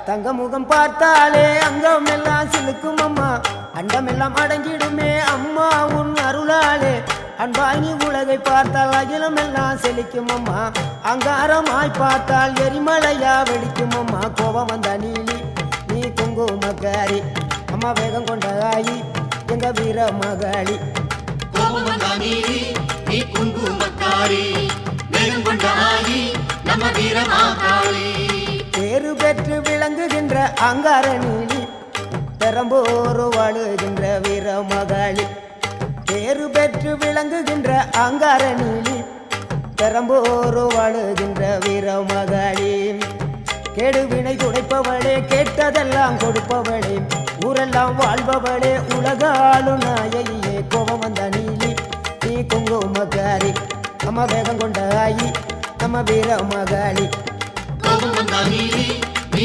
தங்க முகம் பார்த்தாலே அங்கம் எல்லாம் சிலுக்கும் அம்மா, அண்டமெல்லாம் அடங்கிடுமே அம்மா உன் அருளாலே. அன்பாய் நீ உலகை பார்த்தால் அகிலம் எல்லாம் செழிக்கும் அம்மா, அங்காரமாய் பார்த்தால் எரிமலையா வெடிக்கும் அம்மா. கோபம் வந்த நீலி நீ குங்குமக்காரி அம்மா, வேகம் கொண்ட ஆயி எங்க வீர மகாளி. கோபம் வந்த நீலி நீ குங்குமக்காரி, வேகம் கொண்ட ஆயி நம்ம வீர மகாளி. பேரு பெற்று விளங்குகின்ற அங்கார நீலி, பெரம்போர் வாழுகின்ற வீர மகாளி. பேரு பெற்று விளங்குகின்ற அங்கார நீலி, பெரம்போர் வாழுகின்ற வீர மகாளி. கேடுவினை துடைப்பவளே, கேட்டதெல்லாம் கொடுப்பவளே, ஊரெல்லாம் வாழ்பவளே, உலகாலும் நாயகியே. கோபம் வந்த நீலி நீ குங்குமக்காரி அம்மா, வேகம் கொண்ட ஆயி நம்ம வீர மகாளி. கோபம் வந்த நீலி நீ